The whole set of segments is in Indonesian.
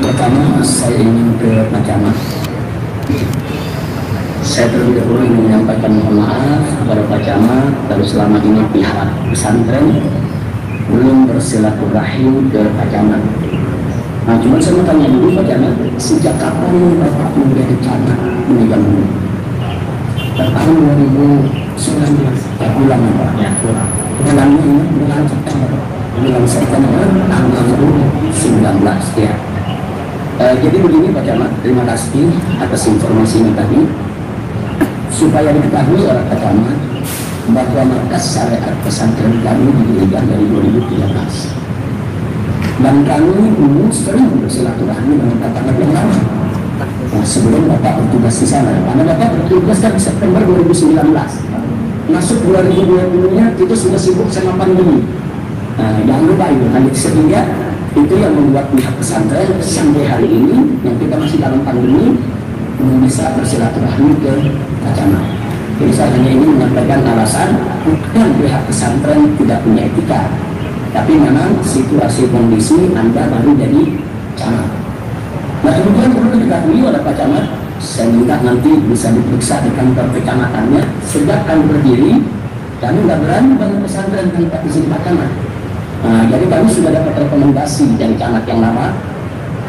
Pertama, saya ingin ke Pak Camat. Saya terlebih dahulu ingin menyampaikan mohon maaf kepada Pak Camat kalau selama ini pihak pesantren belum bersilaturahim ke Pak Camat. Nah, cuma saya mau tanya dulu Pak Camat, sejak kapan Bapak menjadi camat Megamendung? Tahun 2019, bulan Pak ya, bulan September, bulan September tahun 2019 ya. Jadi begini Pak Camat, terima kasih atas informasinya tadi. Supaya diketahui oleh Pak Camat bahwa markas syariat pesantren kami didirikan dari 2013. Dan kami dulu sering bersilaturahmi dengan Bapak yang lama. Nah, sebelum Bapak bertugas di sana, karena Bapak bertugas kan September 2019. Masuk 2020-nya itu sudah sibuk sama pandemi. Jangan lupa itu, sehingga itu yang membuat pihak pesantren sampai hari ini yang kita masih dalam pandemi belum bisa bersilaturahmi ke Pak Camat. Jadi saya hanya ingin menyampaikan alasan bukan pihak pesantren tidak punya etika, tapi memang situasi kondisi Anda baru jadi camat. Nah, kemudian perlu diketahui oleh Pak Camat, saya minta nanti bisa diperiksa di kantor kecamatannya. Sejak kami berdiri, kami nggak berani bangun pesantren tanpa izin Pak Camat. Nah, jadi kami sudah dapat rekomendasi dari camat yang lama.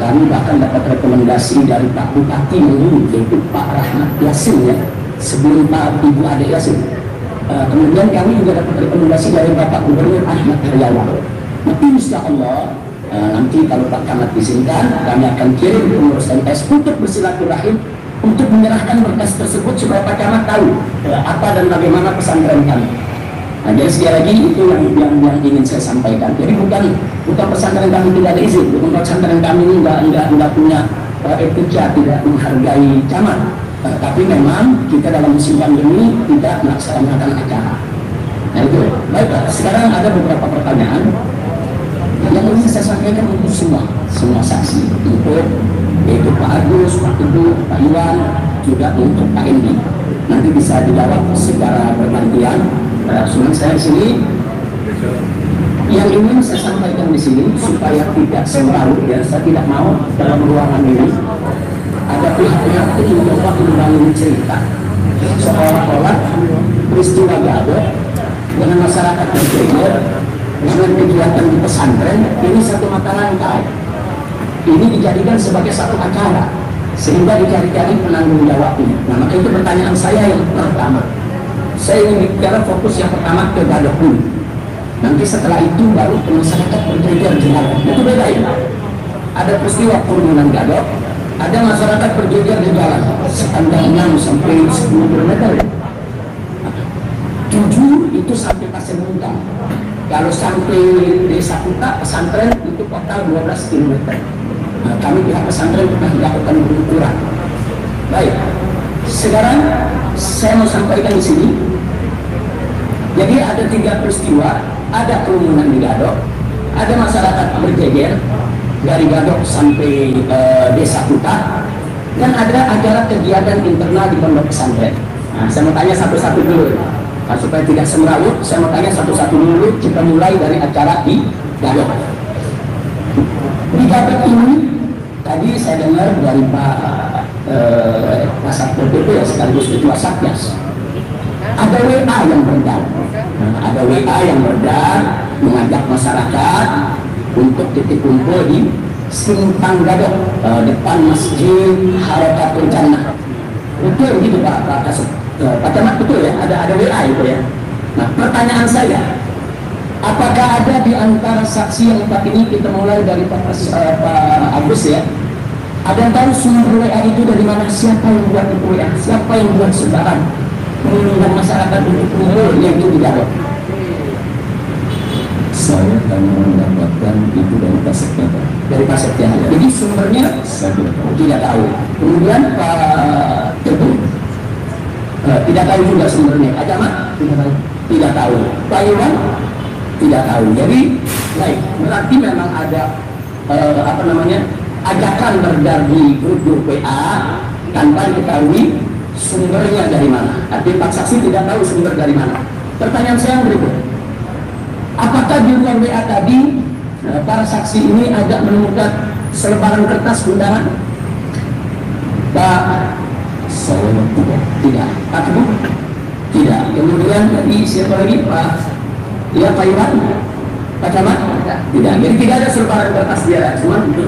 Kami bahkan dapat rekomendasi dari Pak Bupati dulu, yaitu Pak Rahmat Yasin ya, sebelum Pak Ibu Ade Yasin. Kemudian kami juga dapat rekomendasi dari Bapak Gubernur Ahmad Heriawan. Tapi insya Allah nanti kalau Pak Camat izinkan, kami akan kirim pengurus MTS untuk bersilaturahim untuk menyerahkan berkas tersebut supaya Pak Camat tahu apa dan bagaimana pesantren kami. Nah, jadi sekali lagi itu yang ingin saya sampaikan. Jadi bukan pesantren kami tidak ada izin, bukan pesantren kami ini nggak punya etika, tidak menghargai camat. Tapi memang kita dalam musim pandemi tidak melaksanakan acara. Nah itu. Baik, sekarang ada beberapa pertanyaan yang ingin saya sampaikan untuk semua saksi, untuk yaitu Pak Agus, Pak Teguh, Pak Iwan, juga untuk Pak Endi. Nanti bisa dijawab secara bergantian. Cuma saya di sini yang ingin saya sampaikan di sini supaya tidak semrawut ya, saya tidak mau dalam ruangan ini ada pihak-pihak yang mencoba membangun cerita seolah-olah peristiwa Gadok dengan masyarakat bergeger dengan kegiatan di pesantren ini satu mata rantai. Ini dijadikan sebagai satu acara sehingga dicari-cari penanggung jawabnya. Nah, maka itu pertanyaan saya yang pertama. Saya ingin bicara fokus yang pertama ke Gadok dulu. Nanti setelah itu baru ke masyarakat bergeger di jalan. Itu beda ya. Ada peristiwa kerumunan Gadok, ada masyarakat bergeger di jalan sepanjang 6 sampai 10 km. 7 itu sampai Pasir Muntang. Kalau sampai Desa Kuta, pesantren itu total 12 km. Nah, kami pihak pesantren pernah melakukan pengukuran. Baik, sekarang saya mau sampaikan di sini. Jadi ada 3 peristiwa, ada kerumunan di Gadok, ada masyarakat berjejer dari Gadok sampai Desa Kuta, dan ada acara kegiatan internal di pondok pesantren. Nah, saya mau tanya satu-satu dulu. Nah, supaya tidak semrawut, saya mau tanya satu-satu dulu. Kita mulai dari acara di Gadok. Di Gadok ini, tadi saya dengar dari Pak Satpol PP ya, sekaligus Ketua Satgas, ada WA yang beredar. Ada WA yang beredar mengajak masyarakat untuk titik kumpul di Simpang Gadok depan Masjid Harakatul Jannah. Betul begitu Pak Camat, betul ya? Ada WA itu ya. Nah, pertanyaan saya, apakah ada di antara saksi yang tempat ini, kita mulai dari Pak Agus ya, ada yang tahu sumber WA itu dari mana? Siapa yang buat itu WA? Siapa yang buat sebaran mengundang masyarakat untuk kumpul yang itu tidak? Saya hanya mendapatkan itu dari Pak Sekda. Dari Pak Sekda. Ya. Jadi sumbernya saya tidak tahu. Kemudian Pak Teguh tidak tahu juga sumbernya. Pak Camat tidak tahu. Tidak tahu. Pak Iwan tidak tahu. Jadi baik, berarti memang ada ajakan beredar di grup WA tanpa diketahui sumbernya dari mana. Tapi Pak Saksi tidak tahu sumber dari mana. Pertanyaan saya yang berikut, apakah di luar WA tadi para saksi ini agak menemukan selebaran kertas undangan? Pak, saya tidak. Pak Teguh? Tidak. Kemudian tadi siapa lagi? Pak, ya Pak Iwan? Pak Camat? Tidak. Jadi tidak ada selebaran kertas dia.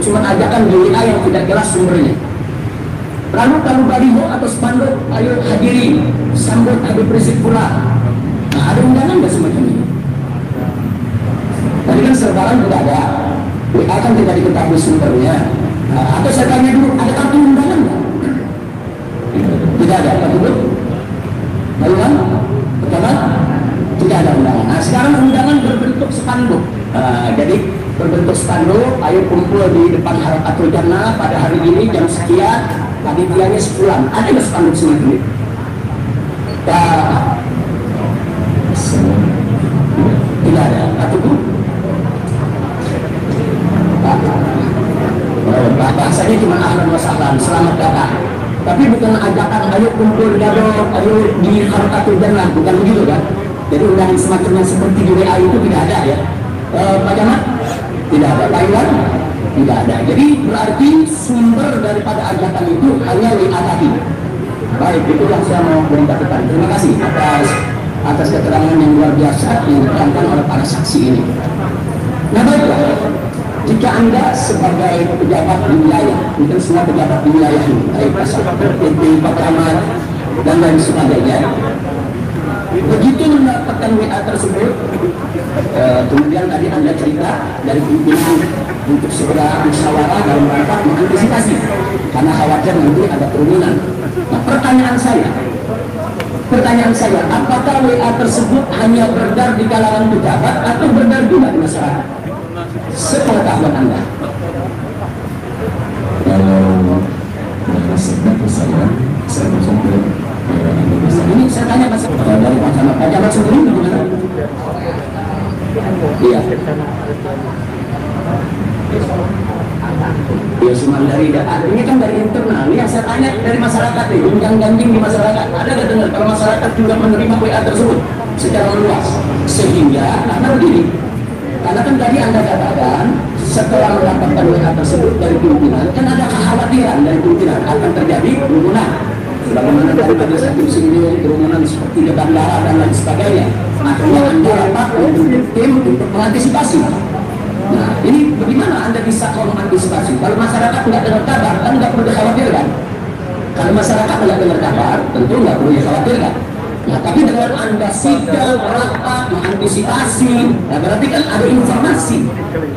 Cuma ajakan di WA yang tidak jelas sumbernya. Lalu kalau baliho atau spanduk, ayo hadiri, sambut Habib Rizik pula. Nah, ada undangan nggak semacam ini? Tadi kan selebaran tidak ada. WA kan tidak diketahui sumbernya. Nah, atau saya tanya dulu, ada kartu undangan nggak? Tidak ada. Apa itu? Bagaimana? Pertama, tidak ada undangan. Nah, sekarang undangan berbentuk spanduk. Jadi berbentuk spanduk, ayo kumpul di depan Harakatul Jannah pada hari ini jam sekian, panitianya sepulang. Ada nggak spanduk semacam itu? Tidak ada. Atau itu? Bahasanya cuma ahlan wa sahlan, selamat datang. Tapi bukan ajakan ayo kumpul dado, ayo di Harakatul Jannah, bukan begitu kan? Jadi undangan semacamnya seperti di WA itu tidak ada ya. Pak Jamat? Tidak ada. Pak Iwan? Tidak ada. Jadi berarti sumber daripada ajakan itu hanya WA tadi. Baik, itu yang saya mau beri catatan. Terima kasih atas keterangan yang luar biasa yang diterangkan oleh para saksi ini. Nah baiklah, jika Anda sebagai pejabat di wilayah, mungkin semua pejabat di wilayah ini, baik PT, Pak Camat, dan lain sebagainya, begitu mendapatkan WA tersebut, kemudian tadi Anda cerita dari pimpinan untuk segera musyawarah dalam rangka mengantisipasi karena khawatir nanti ada kerumunan. Nah, pertanyaan saya, apakah WA tersebut hanya beredar di kalangan pejabat atau beredar juga di masyarakat? Sepengetahuan Anda. Ini saya tanya dari Pak Camat sendiri bagaimana? Iya. Ya cuma dari ini kan dari internal. Ini yang saya tanya dari masyarakat nih, gunjang-ganjing di masyarakat. Ada nggak dengar kalau masyarakat juga menerima WA tersebut secara luas? Sehingga karena begini, karena kan tadi Anda katakan setelah mendapatkan WA tersebut dari pimpinan, kan ada kekhawatiran dari pimpinan akan terjadi kerumunan. Bagaimana tadi pada saat sini kerumunan seperti di bandara dan lain sebagainya. Akhirnya Anda rapat untuk tim untuk mengantisipasi. Nah, ini bagaimana Anda bisa mengantisipasi? Kalau masyarakat nggak dengar kabar, kan nggak perlu dikhawatirkan. Kalau masyarakat nggak dengar kabar, tentu nggak perlu dikhawatirkan. Nah, tapi dengan Anda sidang, rapat, mengantisipasi, nah berarti kan ada informasi.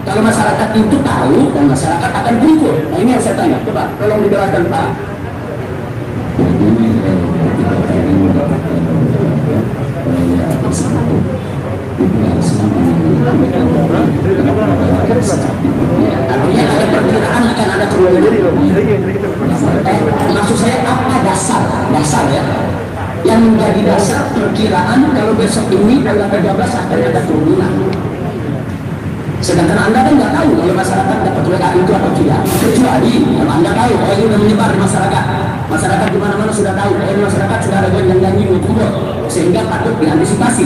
Kalau masyarakat itu tahu, dan masyarakat akan kumpul. Nah, ini yang saya tanya. Coba, tolong dijelaskan Pak. Artinya ada perkiraan akan ada kerumunan. Maksud saya apa dasar ya yang menjadi dasar perkiraan kalau besok ini tanggal 13 akan ada kerumunan. Sedangkan Anda kan nggak tahu kalau masyarakat dapat WA itu atau tidak. Kecuali kalau Anda tahu, oh ini sudah menyebar di masyarakat. Masyarakat di mana-mana sudah tahu, oh ini masyarakat sudah ada ganjing-ganjing kumpul, sehingga patut diantisipasi.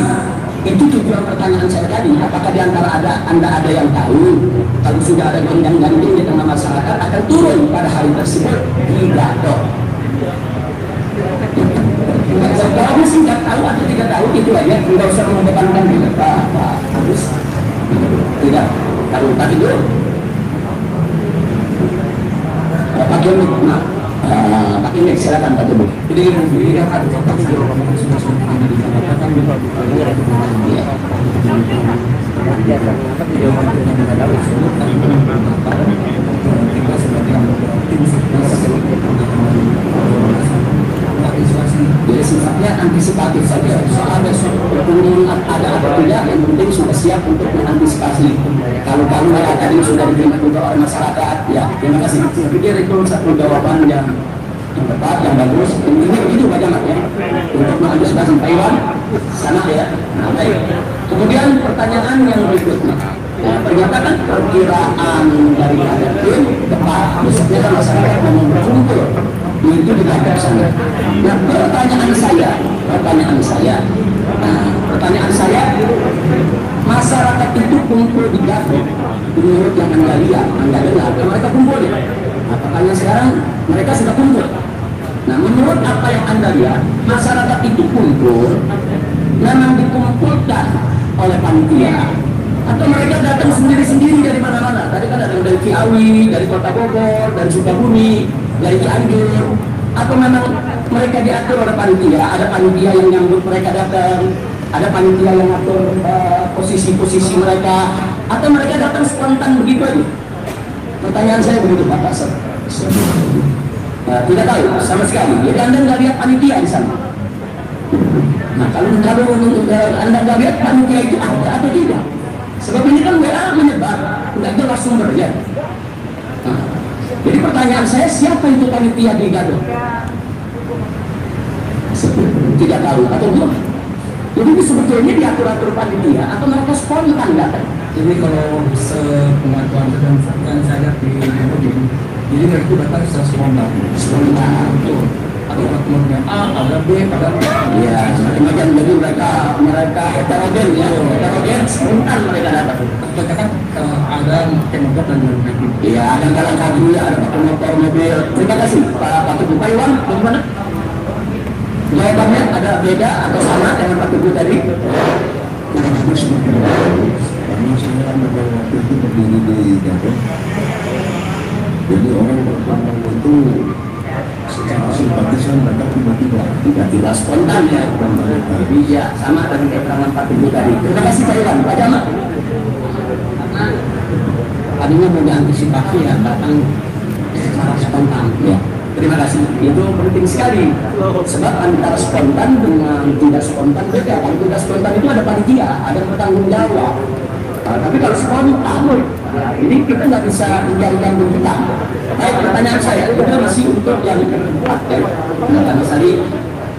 Itu tujuan pertanyaan saya tadi. Apakah di antara Anda ada yang tahu kalau sudah ada ganjing-ganjing di tengah masyarakat akan turun pada hari tersebut? Tidak dong. Kalau sih nggak tahu atau tidak tahu itu aja, tidak usah mengedepankan juga Pak Agus. Tidak tahu tadi dulu. Pak Joni, Pak Inek silakan Pak Joni. Jadi yang ada tapi jawabannya sudah ada di sana. Jadi sifatnya antisipatif saja. Soal besok kerumunan ada atau tidak, yang penting sudah siap untuk mengantisipasi. Kalau tadi sudah diterima juga oleh masyarakat, ya terima kasih. Saya pikir itu satu jawaban yang tepat, yang bagus. Ini begitu Pak Camat ya, untuk mengantisipasi Pak Iwan sana ya. Nah, baik. Kemudian pertanyaan yang berikutnya. Nah, ternyata kan perkiraan dari tim tepat, besoknya kan masyarakat memang berkumpul itu di kantor sana. Nah, pertanyaan saya, masyarakat itu kumpul di Gadok menurut yang Anda lihat, Anda dengar, mereka kumpul ya. Nah, pertanyaan sekarang, mereka sudah kumpul. Nah, menurut apa yang Anda lihat, masyarakat itu kumpul memang dikumpulkan oleh panitia, atau mereka datang sendiri-sendiri dari mana-mana. Tadi kan ada dari Ciawi, dari Kota Bogor, dari Sukabumi, dari Cianjur, atau memang mereka diatur oleh panitia. Ada panitia yang nyambut mereka datang, ada panitia yang atur posisi-posisi mereka, atau mereka datang spontan begitu aja. Pertanyaan saya begitu Pak Kasar. Tidak tahu sama sekali. Jadi Anda nggak lihat panitia di sana. Nah, kalau Anda nggak lihat panitia itu ada atau tidak? Sebab ini kan WA menyebar, nggak jelas sumbernya. Nah, jadi pertanyaan saya, siapa itu panitia di Gadok? Tidak tahu atau belum? Jadi sebetulnya diatur-atur panitia atau mereka spontan datang? Jadi kalau sepengetahuan dan saya lihat di YouTube, jadi mereka itu datang secara spontan. Spontan, betul. Ada kelompoknya A, ada B, ada C. Ya, macam-macam. Jadi mereka heterogen ya, heterogen spontan mereka datang. Mereka kan ada pakai motor dan mobil. Iya, ada jalan kaki, ada pakai motor, mobil. Terima kasih Pak Teguh. Pak Iwan, bagaimana? Jawabannya ada beda atau sama dengan Pak Teguh tadi? Karena saya kan waktu itu berdiri di Gadok, jadi orang berkelompok itu secara simpatisan mereka tiba-tiba Spontan ya. Iya, sama dengan keterangan Pak Teguh tadi. Terima kasih Pak Iwan. Pak Jamal. Tadinya mau diantisipasi ya, datang secara spontan ya. Terima kasih. Itu penting sekali. Sebab antara spontan dengan tidak spontan beda. Kalau tidak spontan itu ada panitia, ada bertanggung jawab. Nah, tapi kalau spontan, ini kita nggak bisa menjadikan tuntutan. Baik, pertanyaan saya itu masih untuk yang keempat ya. Karena tadi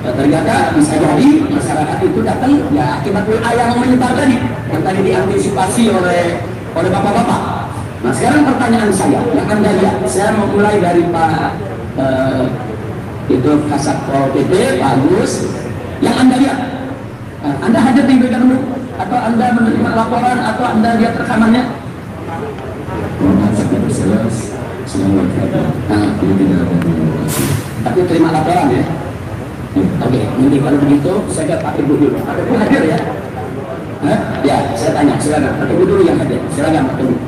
ternyata bisa jadi masyarakat itu datang ya akibat WA yang menyebar tadi, yang tadi diantisipasi oleh bapak-bapak. Nah, sekarang pertanyaan saya yang Anda lihat, saya memulai dari Pak itu Kasatpol PP, Pak Agus, yang Anda lihat. Anda hadir di Medan atau Anda menerima laporan atau Anda lihat rekamannya? Tapi terima laporan ya. Oke, nanti kalau begitu saya ke Pak Teguh dulu. Pak Teguh hadir ya? Ya, saya tanya, silakan. Pak Teguh dulu yang hadir. Silakan Pak Teguh.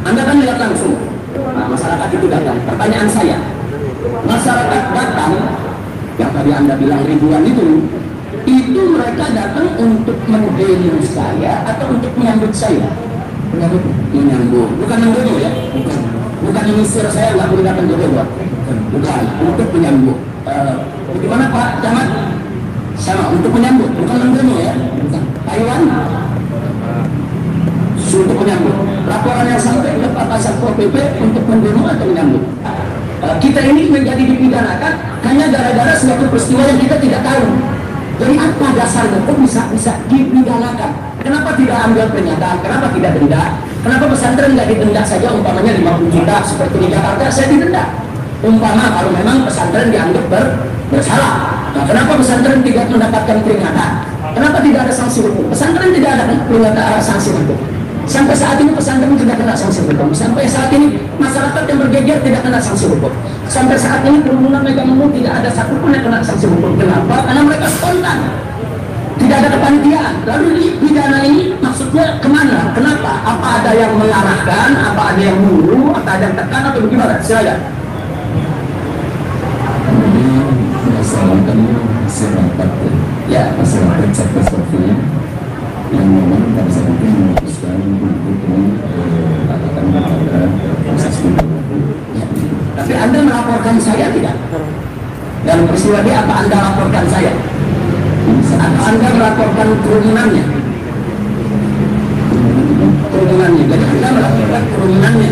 Anda kan lihat langsung. Nah, masyarakat itu datang. Pertanyaan saya, masyarakat datang yang tadi Anda bilang ribuan itu mereka datang untuk mendemo saya atau untuk menyambut saya? Menyambut, bukan mendemo ya? Bukan mengusir saya, nggak boleh datang juga buat. Bukan, untuk menyambut. Bagaimana Pak Camat? Sama, untuk menyambut, bukan mendemo ya? Taiwan? Untuk menyambut. Laporan yang sampai ke Pak Kasatpol PP untuk mendemo atau menyambut? Kita ini menjadi dipidanakan hanya gara-gara suatu peristiwa yang kita tidak tahu. Jadi apa dasarnya kok bisa dipidanakan? Kenapa tidak ambil pernyataan? Kenapa tidak denda? Kenapa pesantren nggak didenda saja umpamanya 50 juta seperti di Jakarta? Saya didenda. Umpama kalau memang pesantren dianggap bersalah. Nah, kenapa pesantren tidak mendapatkan peringatan? Kenapa tidak ada sanksi hukum? Pesantren tidak ada peringatan sanksi hukum. Sampai saat ini pesantren tidak kena sanksi hukum. Sampai saat ini masyarakat yang bergeger tidak kena sanksi hukum. Sampai saat ini kerumunan Megamendung tidak ada satupun yang kena sanksi hukum. Kenapa? Karena mereka spontan. Tidak ada kepanitiaan. Lalu di pidana ini maksudnya kemana? Kenapa? Apa ada yang mengarahkan? Apa ada yang menyuruh? Apa ada yang tekan atau bagaimana? Silakan. Masyarakat masyarakat Ya, masyarakat Sabtu Sofia yang memang pada saat itu memutuskan untuk katakan kepada proses hukum. Tapi Anda melaporkan saya tidak? Dalam peristiwa ini apa Anda laporkan saya? Atau Anda melaporkan kerumunannya? Kerumunannya. Jadi Anda melaporkan kerumunannya.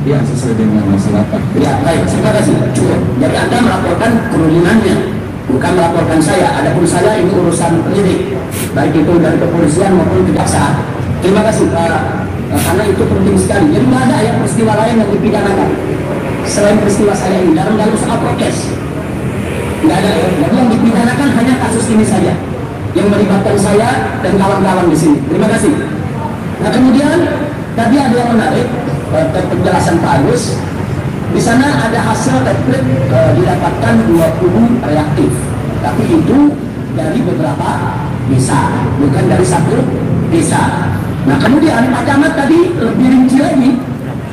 Ya, sesuai dengan masyarakat. Ya, baik. Terima kasih. Cukup. Jadi Anda melaporkan kerumunannya, bukan melaporkan saya. Adapun saya ini urusan penyidik, baik itu dari kepolisian maupun kejaksaan. Terima kasih karena itu penting sekali. Jadi nggak ada yang peristiwa lain yang dipidanakan selain peristiwa saya ini dalam soal prokes. Nggak ada ya. Jadi yang dipidanakan hanya kasus ini saja yang melibatkan saya dan kawan-kawan di sini. Terima kasih. Nah kemudian tadi ada yang menarik penjelasan Pak Agus. Di sana ada hasil template didapatkan 20 reaktif, tapi itu dari beberapa desa, bukan dari satu desa. Nah kemudian Pak Camat tadi lebih rinci lagi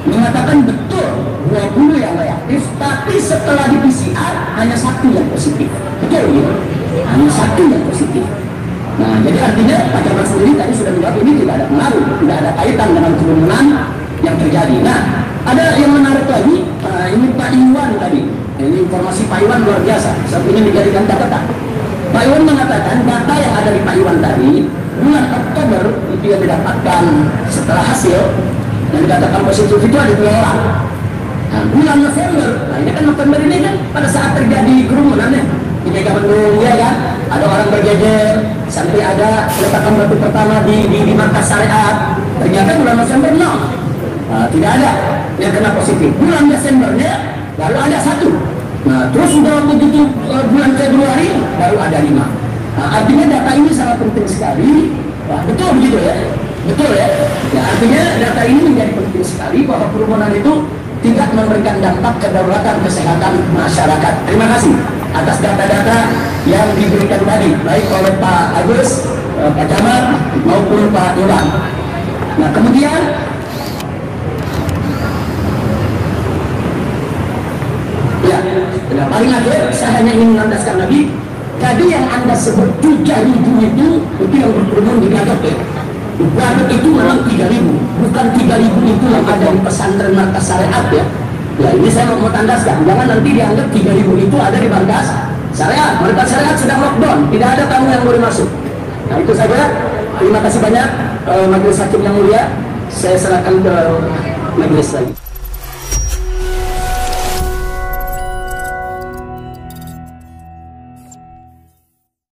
mengatakan betul 20 yang reaktif, tapi setelah di PCR hanya 1 yang positif. Betul ya? Hanya 1 yang positif. Nah jadi artinya Pak Camat sendiri tadi sudah menjawab ini tidak ada pengaruh, tidak ada kaitan dengan kerumunan yang terjadi. Nah ada yang menarik lagi, ini Pak Iwan tadi. Ini informasi Pak Iwan luar biasa, saat ini dijadikan catatan. Pak Iwan mengatakan data yang ada di Pak Iwan tadi, bulan Oktober itu yang didapatkan setelah hasil yang dikatakan positif itu ada 2 orang. Nah, bulan November, nah ini kan November ini kan pada saat terjadi kerumunannya di Megamendung ya kan, ada orang berjejer sampai ada peletakan batu pertama di markas syariat. Ternyata bulan November tidak ada yang kena positif. Bulan Desembernya baru ada 1. Nah terus sudah begitu bulan Februari baru ada 5. Nah, artinya data ini sangat penting sekali. Nah, betul begitu ya? Betul ya? Ya artinya data ini menjadi penting sekali bahwa kerumunan itu tidak memberikan dampak kedaulatan kesehatan masyarakat. Terima kasih atas data-data yang diberikan tadi, baik oleh Pak Agus, Pak Camat maupun Pak Iwan. Nah kemudian ya, nah, paling akhir saya hanya ingin menandaskan lagi. Tadi yang Anda sebut 3.000 itu yang berkerumun di Gadot ya. Gadot itu memang 3.000, bukan 3.000 itu yang ada di pesantren markas syariat ya. Ya ini saya mau tandaskan, jangan nanti dianggap 3.000 itu ada di markas syariat. Markas syariat sedang lockdown, tidak ada tamu yang boleh masuk. Nah itu saja. Terima kasih banyak majelis hakim yang mulia. Saya serahkan ke majelis lagi.